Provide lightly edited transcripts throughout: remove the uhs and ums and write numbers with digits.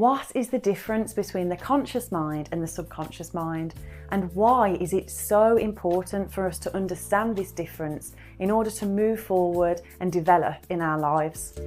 What is the difference between the conscious mind and the subconscious mind? And why is it so important for us to understand this difference in order to move forward and develop in our lives?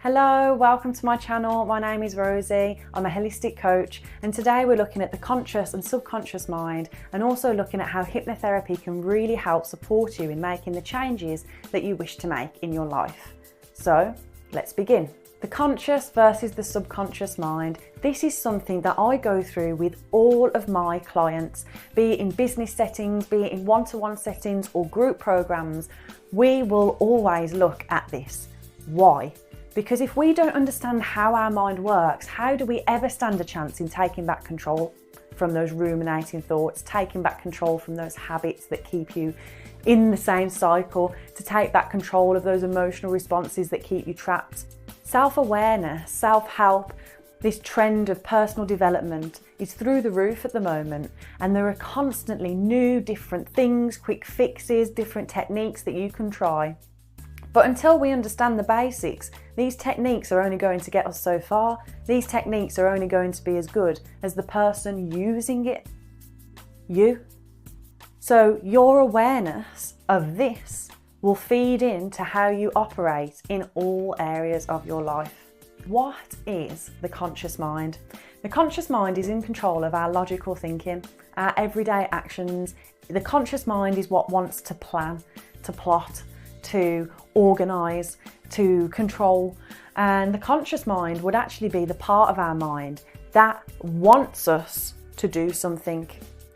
Hello, welcome to my channel. My name is Rosie. I'm a holistic coach, and today we're looking at the conscious and subconscious mind, and also looking at how hypnotherapy can really help support you in making the changes that you wish to make in your life. So let's begin. The conscious versus the subconscious mind. This is something that I go through with all of my clients, be it in business settings, be it in one-to-one settings or group programs. We will always look at this. Why? Because if we don't understand how our mind works, how do we ever stand a chance in taking back control from those ruminating thoughts, taking back control from those habits that keep you in the same cycle, to take back control of those emotional responses that keep you trapped? Self-awareness, self-help, this trend of personal development is through the roof at the moment, and there are constantly new, different things, quick fixes, different techniques that you can try. But until we understand the basics, these techniques are only going to get us so far. These techniques are only going to be as good as the person using it, you. So your awareness of this will feed into how you operate in all areas of your life. What is the conscious mind? The conscious mind is in control of our logical thinking, our everyday actions. The conscious mind is what wants to plan, to plot, to organise, to control. And the conscious mind would actually be the part of our mind that wants us to do something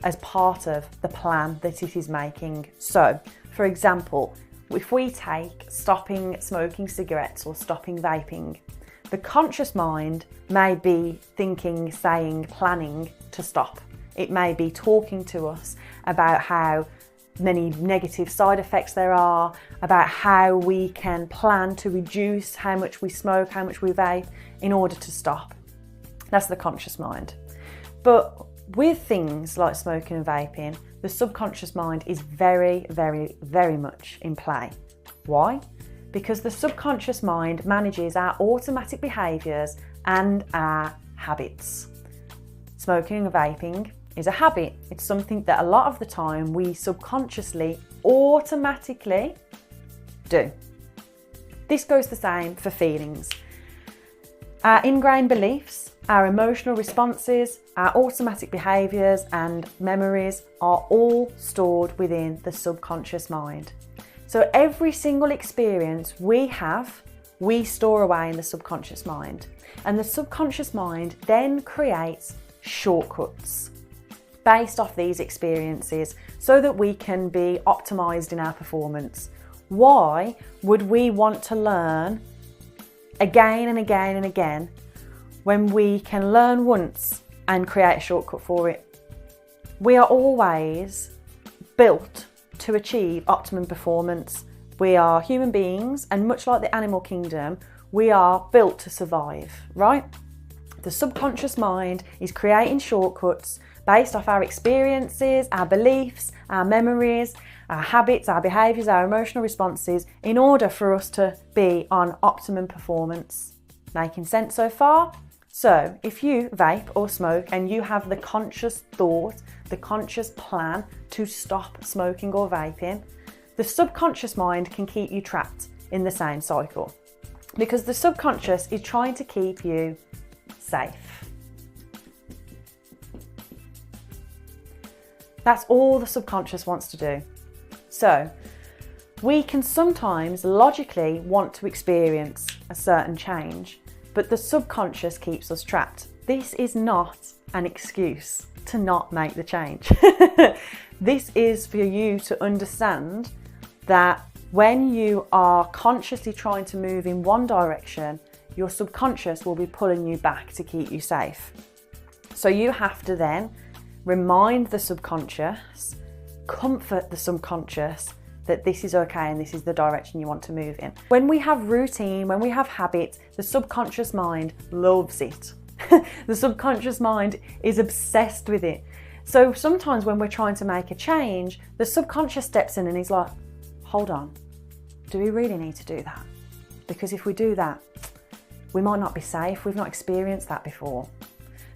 as part of the plan that it is making. So, for example, if we take stopping smoking cigarettes or stopping vaping, the conscious mind may be thinking, saying, planning to stop. It may be talking to us about how many negative side effects there are, about how we can plan to reduce how much we smoke, how much we vape in order to stop. That's the conscious mind. But with things like smoking and vaping, the subconscious mind is very, very, very much in play. Why? Because the subconscious mind manages our automatic behaviours and our habits. Smoking and vaping is a habit. It's something that a lot of the time we subconsciously, automatically do. This goes the same for feelings. Our ingrained beliefs, our emotional responses, our automatic behaviours and memories are all stored within the subconscious mind. So every single experience we have, we store away in the subconscious mind. And the subconscious mind then creates shortcuts based off these experiences so that we can be optimized in our performance. Why would we want to learn again and again and again when we can learn once and create a shortcut for it? We are always built to achieve optimum performance. We are human beings, and much like the animal kingdom, we are built to survive, right? The subconscious mind is creating shortcuts based off our experiences, our beliefs, our memories, our habits, our behaviours, our emotional responses, in order for us to be on optimum performance. Making sense so far? So if you vape or smoke and you have the conscious thought, the conscious plan to stop smoking or vaping, the subconscious mind can keep you trapped in the same cycle, because the subconscious is trying to keep you safe. That's all the subconscious wants to do. So we can sometimes logically want to experience a certain change, but the subconscious keeps us trapped. This is not an excuse to not make the change. This is for you to understand that when you are consciously trying to move in one direction, your subconscious will be pulling you back to keep you safe. So you have to then remind the subconscious, comfort the subconscious that this is okay and this is the direction you want to move in. When we have routine, when we have habits, the subconscious mind loves it. The subconscious mind is obsessed with it. So sometimes when we're trying to make a change, the subconscious steps in and he's like, hold on, Do we really need to do that? Because if we do that, we might not be safe. We've not experienced that before.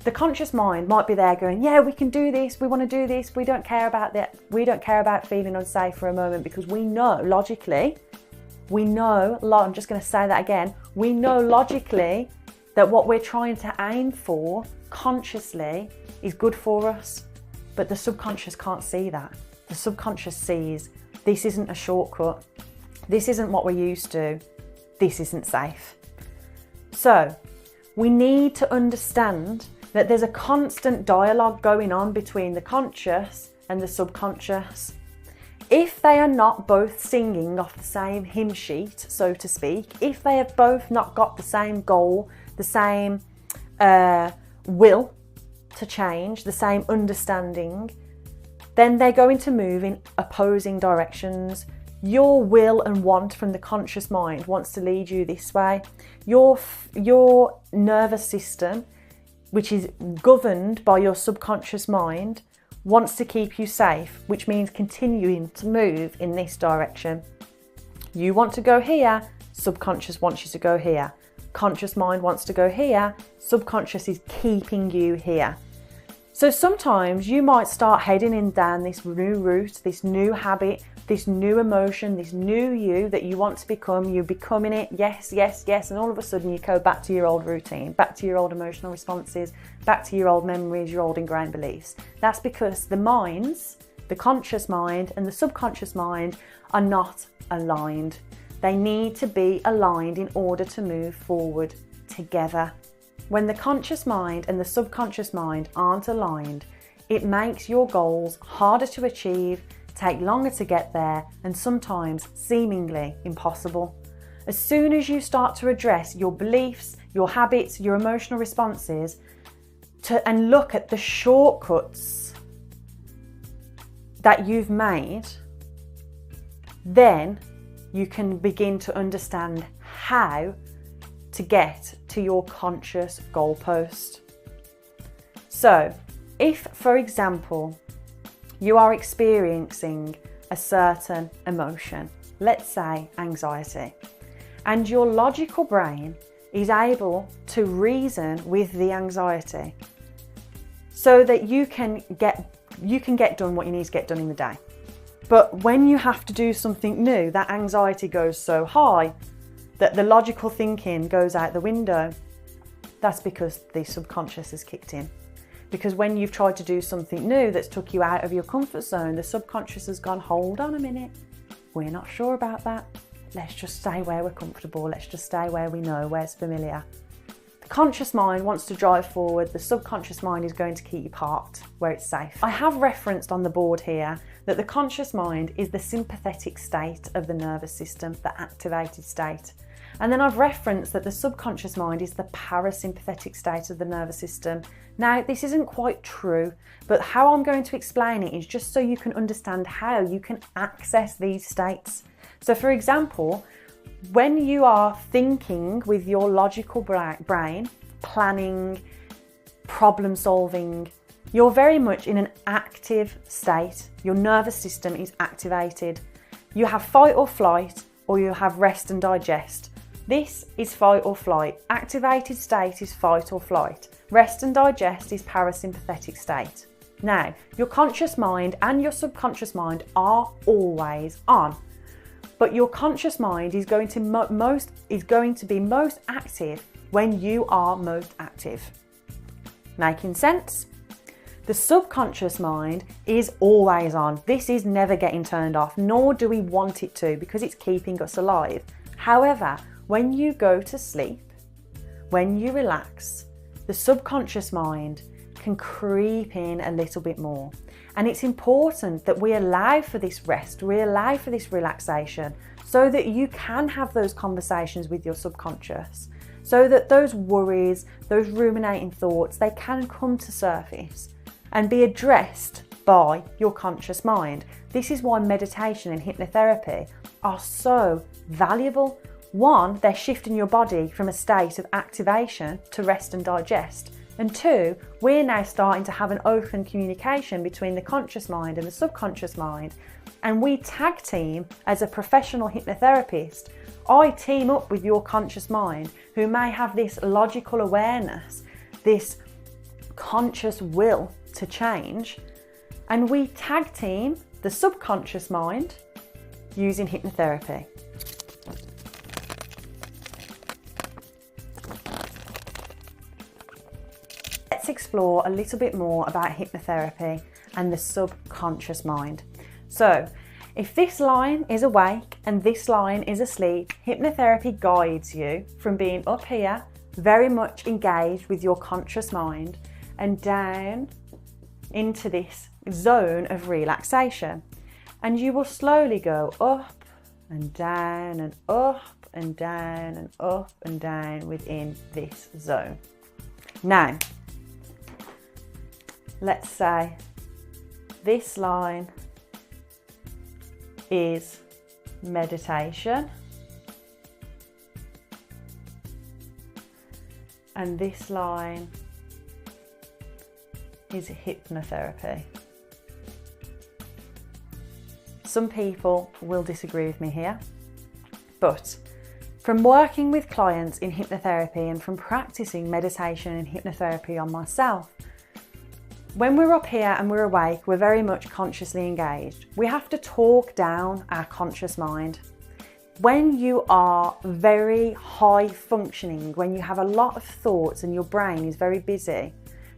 The conscious mind might be there going, yeah, we can do this. We want to do this. We don't care about that. We don't care about feeling unsafe for a moment, because we know logically, I'm just going to say that again. We know logically that what we're trying to aim for consciously is good for us. But the subconscious can't see that. The subconscious sees this isn't a shortcut. This isn't what we're used to. This isn't safe. So we need to understand that there's a constant dialogue going on between the conscious and the subconscious. If they are not both singing off the same hymn sheet, so to speak, if they have both not got the same goal, the same will to change, the same understanding, then they're going to move in opposing directions. Your will and want from the conscious mind wants to lead you this way. Your nervous system, which is governed by your subconscious mind, wants to keep you safe, which means continuing to move in this direction. You want to go here, subconscious wants you to go here. Conscious mind wants to go here, subconscious is keeping you here. So sometimes you might start heading in down this new route, this new habit, this new emotion, this new you that you want to become. You're becoming it, yes, yes, yes, and all of a sudden you go back to your old routine, back to your old emotional responses, back to your old memories, your old ingrained beliefs. That's because the minds, the conscious mind and the subconscious mind, are not aligned. They need to be aligned in order to move forward together. When the conscious mind and the subconscious mind aren't aligned, it makes your goals harder to achieve, take longer to get there, and sometimes seemingly impossible. As soon as you start to address your beliefs, your habits, your emotional responses, and look at the shortcuts that you've made, then you can begin to understand how to get to your conscious goalpost. So, if, for example, you are experiencing a certain emotion, let's say anxiety, and your logical brain is able to reason with the anxiety so that you can get done what you need to get done in the day. But when you have to do something new, that anxiety goes so high that the logical thinking goes out the window. That's because the subconscious has kicked in. Because when you've tried to do something new that's took you out of your comfort zone, the subconscious has gone, hold on a minute, we're not sure about that. Let's just stay where we're comfortable. Let's just stay where we know, where's familiar. The conscious mind wants to drive forward. The subconscious mind is going to keep you parked where it's safe. I have referenced on the board here that the conscious mind is the sympathetic state of the nervous system, the activated state. And then I've referenced that the subconscious mind is the parasympathetic state of the nervous system. Now, this isn't quite true, but how I'm going to explain it is just so you can understand how you can access these states. So for example, when you are thinking with your logical brain, planning, problem solving, you're very much in an active state. Your nervous system is activated. You have fight or flight, or you have rest and digest. This is fight or flight. Activated state is fight or flight. Rest and digest is parasympathetic state. Now, your conscious mind and your subconscious mind are always on, but your conscious mind is going to be most active when you are most active. Making sense? The subconscious mind is always on. This is never getting turned off, nor do we want it to, because it's keeping us alive. However, when you go to sleep, when you relax, the subconscious mind can creep in a little bit more. And it's important that we allow for this rest, we allow for this relaxation, so that you can have those conversations with your subconscious, so that those worries, those ruminating thoughts, they can come to surface and be addressed by your conscious mind. This is why meditation and hypnotherapy are so valuable. One, they're shifting your body from a state of activation to rest and digest. And 2, we're now starting to have an open communication between the conscious mind and the subconscious mind. And we tag team as a professional hypnotherapist. I team up with your conscious mind, who may have this logical awareness, this conscious will to change, and we tag team the subconscious mind using hypnotherapy. Let's explore a little bit more about hypnotherapy and the subconscious mind. So, if this line is awake and this line is asleep, hypnotherapy guides you from being up here, very much engaged with your conscious mind, and down into this zone of relaxation. And you will slowly go up and down and up and down and up and down within this zone. Now, let's say this line is meditation, and this line is hypnotherapy. Some people will disagree with me here, but from working with clients in hypnotherapy and from practicing meditation and hypnotherapy on myself, when we're up here and we're awake, we're very much consciously engaged. We have to talk down our conscious mind. When you are very high functioning, when you have a lot of thoughts and your brain is very busy,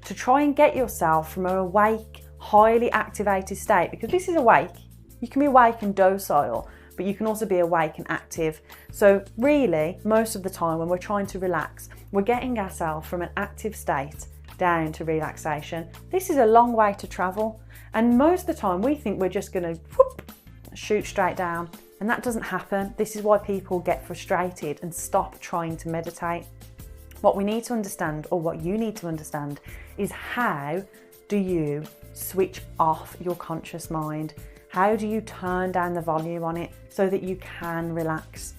to try and get yourself from an awake, highly activated state, because this is awake, you can be awake and docile, but you can also be awake and active. So really, most of the time when we're trying to relax, we're getting ourselves from an active state down to relaxation. This is a long way to travel, and most of the time we think we're just going to shoot straight down, and that doesn't happen. This is why people get frustrated and stop trying to meditate. What we need to understand, or what you need to understand, is how do you switch off your conscious mind? How do you turn down the volume on it so that you can relax?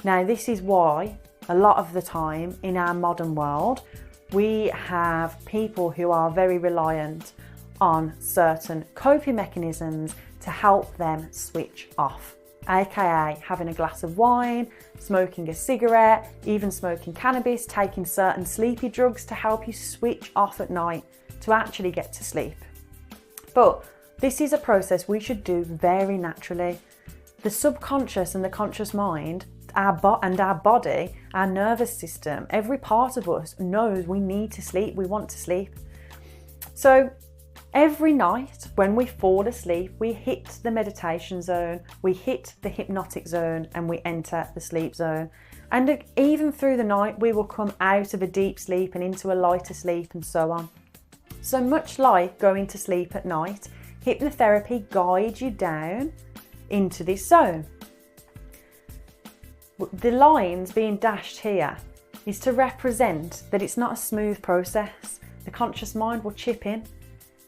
Now, this is why a lot of the time in our modern world, we have people who are very reliant on certain coping mechanisms to help them switch off, aka having a glass of wine, smoking a cigarette, even smoking cannabis, taking certain sleepy drugs to help you switch off at night to actually get to sleep. But this is a process we should do very naturally. The subconscious and the conscious mind, our body, our nervous system, every part of us knows we need to sleep, we want to sleep. So every night when we fall asleep, we hit the meditation zone, we hit the hypnotic zone, and we enter the sleep zone. And even through the night, we will come out of a deep sleep and into a lighter sleep, and so on. So much like going to sleep at night, hypnotherapy guides you down into this zone. The lines being dashed here is to represent that it's not a smooth process. The conscious mind will chip in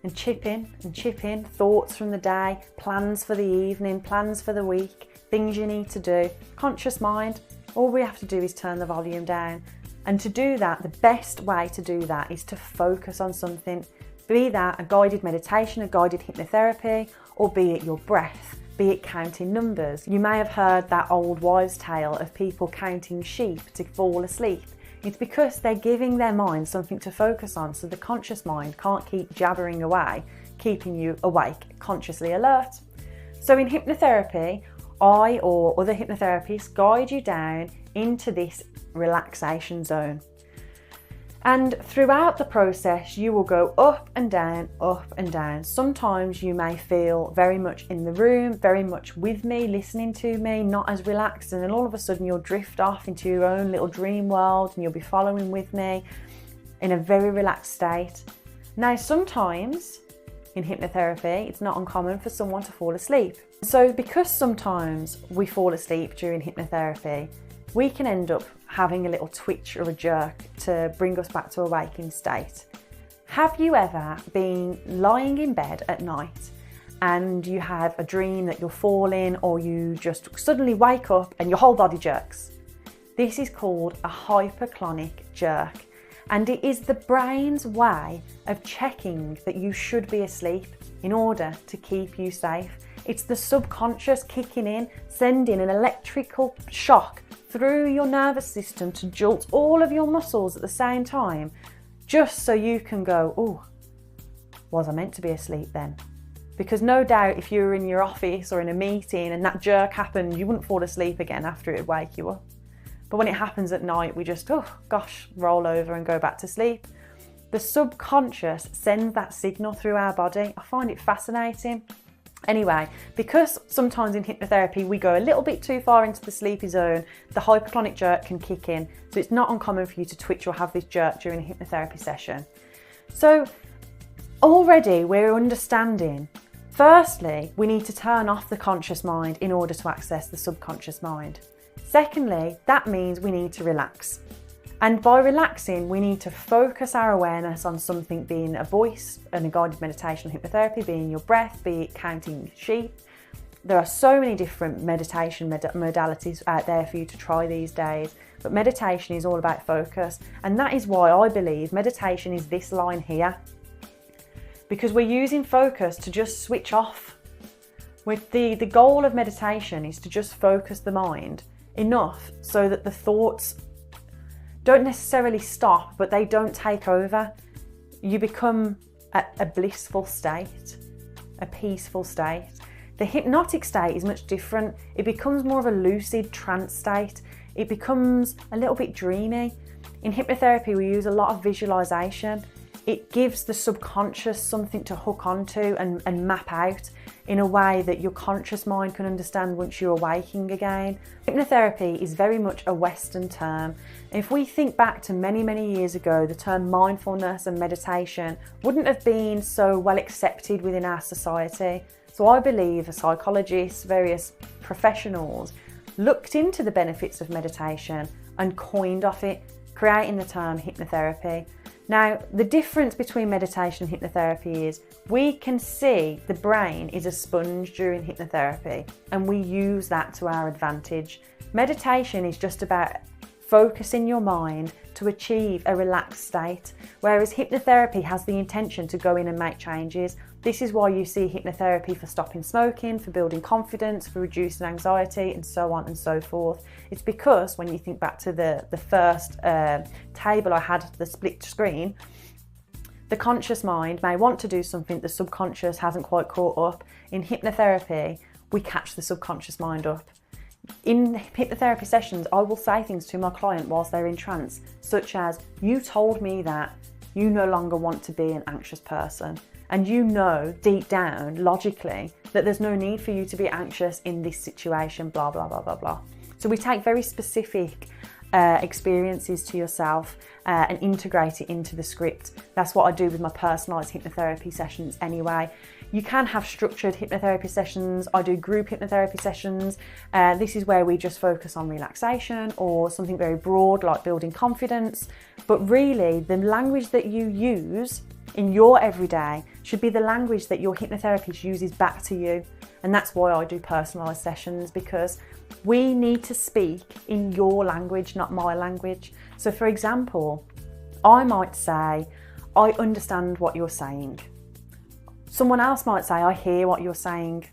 and chip in and chip in, thoughts from the day, plans for the evening, plans for the week, things you need to do. Conscious mind, all we have to do is turn the volume down. And to do that, the best way to do that is to focus on something, be that a guided meditation, a guided hypnotherapy, or be it your breath, be it counting numbers. You may have heard that old wives' tale of people counting sheep to fall asleep. It's because they're giving their mind something to focus on, so the conscious mind can't keep jabbering away, keeping you awake, consciously alert. So in hypnotherapy, I or other hypnotherapists guide you down into this relaxation zone. And throughout the process, you will go up and down, up and down. Sometimes you may feel very much in the room, very much with me, listening to me, not as relaxed, and then all of a sudden you'll drift off into your own little dream world and you'll be following with me in a very relaxed state. Now, sometimes in hypnotherapy, it's not uncommon for someone to fall asleep. So because sometimes we fall asleep during hypnotherapy, we can end up having a little twitch or a jerk to bring us back to a waking state. Have you ever been lying in bed at night and you have a dream that you're falling, or you just suddenly wake up and your whole body jerks? This is called a hyperclonic jerk. And it is the brain's way of checking that you should be asleep in order to keep you safe. It's the subconscious kicking in, sending an electrical shock through your nervous system to jolt all of your muscles at the same time, just so you can go, oh, was I meant to be asleep then? Because no doubt if you were in your office or in a meeting and that jerk happened, you wouldn't fall asleep again after it would wake you up. But when it happens at night, we just, oh gosh, roll over and go back to sleep. The subconscious sends that signal through our body. I find it fascinating. Anyway, because sometimes in hypnotherapy we go a little bit too far into the sleepy zone, the hypertonic jerk can kick in. So it's not uncommon for you to twitch or have this jerk during a hypnotherapy session. So already we're understanding, firstly, we need to turn off the conscious mind in order to access the subconscious mind. Secondly, that means we need to relax. And by relaxing, we need to focus our awareness on something, being a voice and a guided meditation or hypnotherapy, being your breath, be it counting sheep. There are so many different meditation modalities out there for you to try these days, but meditation is all about focus. And that is why I believe meditation is this line here, because we're using focus to just switch off. With the goal of meditation is to just focus the mind enough so that the thoughts don't necessarily stop, but they don't take over. You become a blissful state, a peaceful state. The hypnotic state is much different. It becomes more of a lucid trance state. It becomes a little bit dreamy. In hypnotherapy, we use a lot of visualization. It gives the subconscious something to hook onto and map out in a way that your conscious mind can understand once you're awaking again. Hypnotherapy is very much a Western term. If we think back to many, many years ago, the term mindfulness and meditation wouldn't have been so well accepted within our society. So I believe psychologists, various professionals looked into the benefits of meditation and coined off it, creating the term hypnotherapy. Now, the difference between meditation and hypnotherapy is we can see the brain is a sponge during hypnotherapy, and we use that to our advantage. Meditation is just about focusing your mind to achieve a relaxed state, whereas hypnotherapy has the intention to go in and make changes. This is why you see hypnotherapy for stopping smoking, for building confidence, for reducing anxiety, and so on and so forth. It's because when you think back to the first table I had, the split screen, the conscious mind may want to do something the subconscious hasn't quite caught up. In hypnotherapy, we catch the subconscious mind up. In hypnotherapy sessions, I will say things to my client whilst they're in trance, such as, you told me that you no longer want to be an anxious person. And you know deep down, logically, that there's no need for you to be anxious in this situation, blah, blah, blah, blah, blah. So we take very specific experiences to yourself and integrate it into the script. That's what I do with my personalised hypnotherapy sessions anyway. You can have structured hypnotherapy sessions. I do group hypnotherapy sessions. This is where we just focus on relaxation or something very broad like building confidence. But really, the language that you use in your everyday should be the language that your hypnotherapist uses back to you. And that's why I do personalised sessions, because we need to speak in your language, not my language. So for example, I might say, I understand what you're saying. Someone else might say, I hear what you're saying.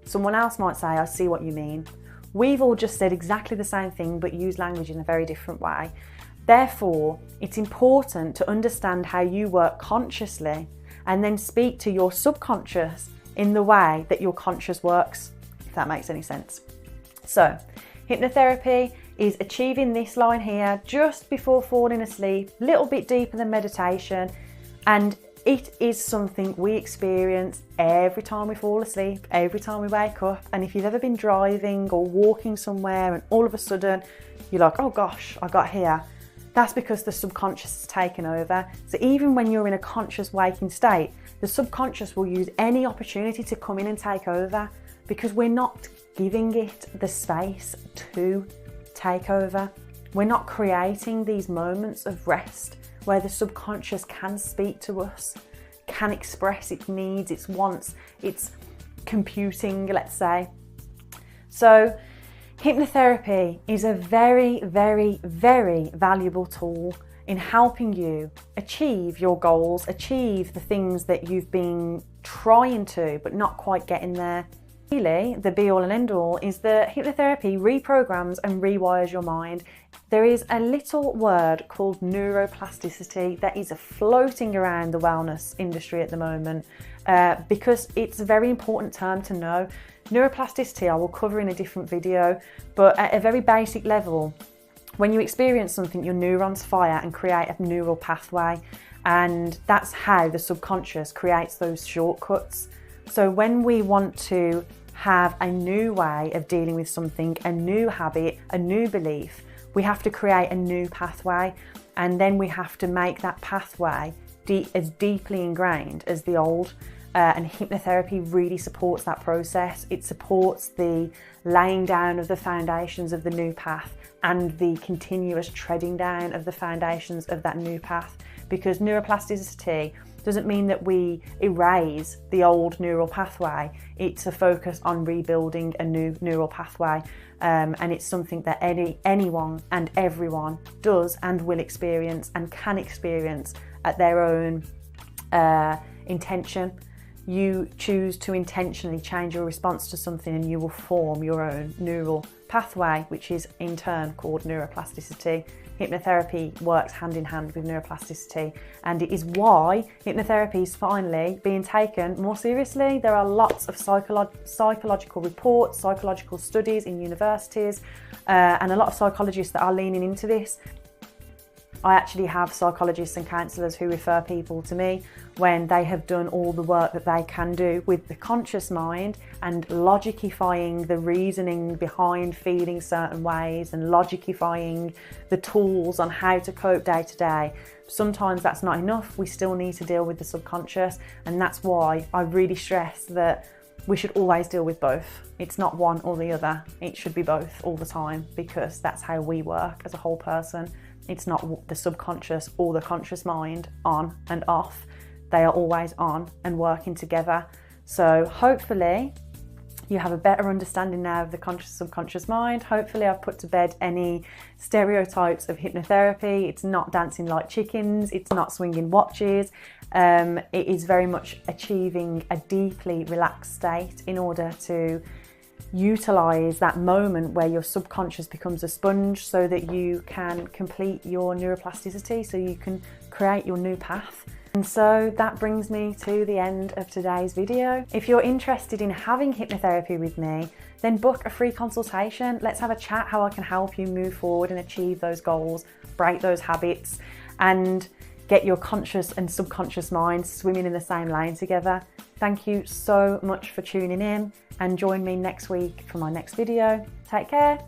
Someone else might say, I see what you mean. We've all just said exactly the same thing, but use language in a very different way. Therefore, it's important to understand how you work consciously and then speak to your subconscious in the way that your conscious works, if that makes any sense. So, hypnotherapy is achieving this line here just before falling asleep, a little bit deeper than meditation, and it is something we experience every time we fall asleep, every time we wake up. And if you've ever been driving or walking somewhere and all of a sudden you're like, oh gosh, I got here, that's because the subconscious has taken over. So even when you're in a conscious waking state, the subconscious will use any opportunity to come in and take over, because we're not giving it the space to take over. We're not creating these moments of rest where the subconscious can speak to us, can express its needs, its wants, its computing, let's say. So hypnotherapy is a very, very, very valuable tool in helping you achieve your goals, achieve the things that you've been trying to but not quite getting there. Really, the be all and end all is that hypnotherapy reprograms and rewires your mind. There is a little word called neuroplasticity that is floating around the wellness industry at the moment because it's a very important term to know. Neuroplasticity I will cover in a different video, but at a very basic level, when you experience something, your neurons fire and create a neural pathway, and that's how the subconscious creates those shortcuts. So when we want to have a new way of dealing with something, a new habit, a new belief, we have to create a new pathway, and then we have to make that pathway as deeply ingrained as the old. And hypnotherapy really supports that process. It supports the laying down of the foundations of the new path and the continuous treading down of the foundations of that new path, because neuroplasticity doesn't mean that we erase the old neural pathway. It's a focus on rebuilding a new neural pathway, and it's something that anyone and everyone does and will experience and can experience at their own intention. You choose to intentionally change your response to something and you will form your own neural pathway, which is in turn called neuroplasticity. Hypnotherapy works hand in hand with neuroplasticity, and it is why hypnotherapy is finally being taken more seriously. There are lots of psychological reports, psychological studies in universities, and a lot of psychologists that are leaning into this. I actually have psychologists and counsellors who refer people to me when they have done all the work that they can do with the conscious mind and logicifying the reasoning behind feeling certain ways and logicifying the tools on how to cope day to day. Sometimes that's not enough. We still need to deal with the subconscious, and that's why I really stress that we should always deal with both. It's not one or the other. It should be both all the time, because that's how we work as a whole person. It's not the subconscious or the conscious mind on and off. They are always on and working together. So hopefully you have a better understanding now of the conscious subconscious mind. Hopefully I've put to bed any stereotypes of hypnotherapy. It's not dancing like chickens. It's not swinging watches. It is very much achieving a deeply relaxed state in order to utilize that moment where your subconscious becomes a sponge so that you can complete your neuroplasticity, so you can create your new path. And so that brings me to the end of today's video. If you're interested in having hypnotherapy with me, then book a free consultation. Let's have a chat how I can help you move forward and achieve those goals, break those habits, and get your conscious and subconscious minds swimming in the same lane together. Thank you so much for tuning in, and join me next week for my next video. Take care.